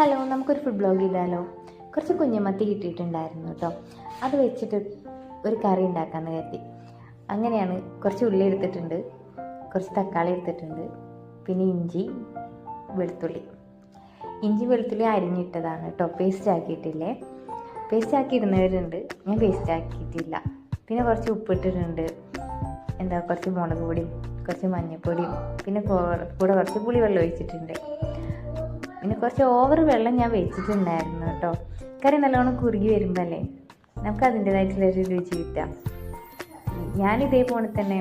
Hello, നമുക്കൊരു food blog ചെയ്താലോ? കുറച്ച് കുഞ്ഞമത്തി കിട്ടിയിട്ടുണ്ടായിരുന്നു കേട്ടോ. അത് വെച്ചിട്ട് ഒരു കറി ഉണ്ടാക്കാമെന്ന് കരുതി. അങ്ങനെയാണ് കുറച്ച് ഉള്ളി എടുത്തിട്ടുണ്ട്, കുറച്ച് തക്കാളി എടുത്തിട്ടുണ്ട്, പിന്നെ ഇഞ്ചി വെളുത്തുള്ളി അരിഞ്ഞിട്ടതാണ് കേട്ടോ, പേസ്റ്റ് ആക്കിയിട്ടില്ലേ. പേസ്റ്റ് ആക്കിയിടുന്നവരുണ്ട്, ഞാൻ പേസ്റ്റ് ആക്കിയിട്ടില്ല. പിന്നെ കുറച്ച് ഉപ്പിട്ടിട്ടുണ്ട്, കുറച്ച് മുളക് പൊടിയും കുറച്ച് മഞ്ഞൾപ്പൊടിയും, പിന്നെ കൂടെ കുറച്ച് പുളിവെള്ളം ഒഴിച്ചിട്ടുണ്ട്. പിന്നെ കുറച്ച് ഓവർ വെള്ളം ഞാൻ വെച്ചിട്ടുണ്ടായിരുന്നു കേട്ടോ. കറി നല്ലോണം കുറുകി വരുമ്പോൾ അല്ലേ നമുക്ക് അതിൻ്റേതായിട്ടുള്ളൊരു രുചി കിട്ടാം. ഞാനിതേപോലെ തന്നെ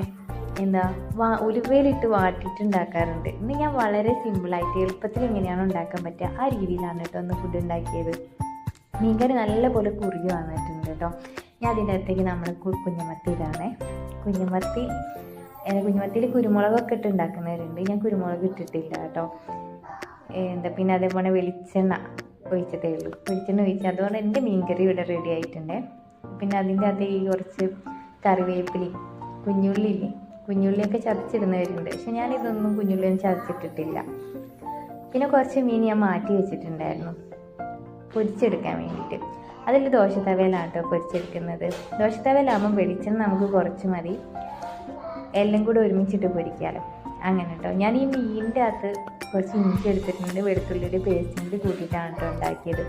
ഉലുവയിലിട്ട് വാട്ടിയിട്ടുണ്ടാക്കാറുണ്ട്. ഇന്ന് ഞാൻ വളരെ സിമ്പിളായിട്ട് എളുപ്പത്തിൽ എങ്ങനെയാണോ ഉണ്ടാക്കാൻ പറ്റുക ആ രീതിയിലാണ് കേട്ടോ ഒന്ന് ഫുഡ് ഉണ്ടാക്കിയത്. മീൻകറി നല്ലപോലെ കുറുകി വന്നിട്ടുണ്ട് കേട്ടോ. ഞാൻ അതിൻ്റെ അകത്തേക്ക് നമ്മൾ കുഞ്ഞമത്തി ഇടാണേ. കുഞ്ഞമത്തിയിൽ കുരുമുളകൊക്കെ ഇട്ട് ഉണ്ടാക്കുന്നവരുണ്ട്, ഞാൻ കുരുമുളക് ഇട്ടിട്ടില്ല കേട്ടോ. പിന്നെ അതേപോലെ വെളിച്ചെണ്ണ ഒഴിച്ചതേ ഉള്ളൂ. വെളിച്ചെണ്ണ ഒഴിച്ച് അതുകൊണ്ട് എൻ്റെ മീൻകറി ഇവിടെ റെഡി ആയിട്ടുണ്ട്. പിന്നെ അതിൻ്റെ അകത്ത് കുറച്ച് കറിവേപ്പിലി, കുഞ്ഞുള്ളിയൊക്കെ ചതച്ചിടുന്നവരുണ്ട്, പക്ഷെ ഞാനിതൊന്നും കുഞ്ഞുള്ളിയൊന്നും ചതച്ചിട്ടിട്ടില്ല. പിന്നെ കുറച്ച് മീൻ ഞാൻ മാറ്റി വെച്ചിട്ടുണ്ടായിരുന്നു പൊരിച്ചെടുക്കാൻ വേണ്ടിയിട്ട്. അതിൽ ദോശത്തവയിലാണ് കേട്ടോ പൊരിച്ചെടുക്കുന്നത്. ദോശത്തവയിലാകുമ്പോൾ വെളിച്ചെണ്ണ നമുക്ക് കുറച്ച് മതി, എല്ലാം കൂടെ ഒരുമിച്ചിട്ട് പൊരിക്കാമല്ലോ. അങ്ങനെ കേട്ടോ. ഞാൻ ഈ മീനിൻ്റെ അകത്ത് കുറച്ച് ഇഞ്ചി എടുത്തിട്ടുണ്ട്, വെളുത്തുള്ളിയുടെ പേസ്റ്റും കൂടി കൂട്ടിയിട്ടാണ് കേട്ടോ ഉണ്ടാക്കിയത്.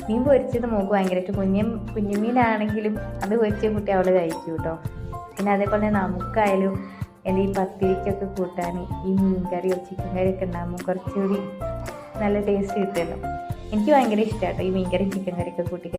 മീൻ പൊരിച്ചത് മോൾക്ക് ഭയങ്കരമായിട്ട് കുഞ്ഞുമീനാണെങ്കിലും അത് പൊരിച്ച കുട്ടി അവൾ കഴിക്കും കേട്ടോ. പിന്നെ അതേപോലെ നമുക്കായാലും ഈ പത്തിരിക്കൊക്കെ കൂട്ടാൻ ഈ മീൻ കറിയോ ചിക്കൻ കറിയൊക്കെ ഉണ്ടാകുമ്പോൾ കുറച്ചുകൂടി നല്ല ടേസ്റ്റ് കിട്ടുമല്ലോ. എനിക്ക് ഭയങ്കര ഇഷ്ടമാണ് കേട്ടോ ഈ മീൻ കറി ചിക്കൻ കറിയൊക്കെ കൂട്ടി.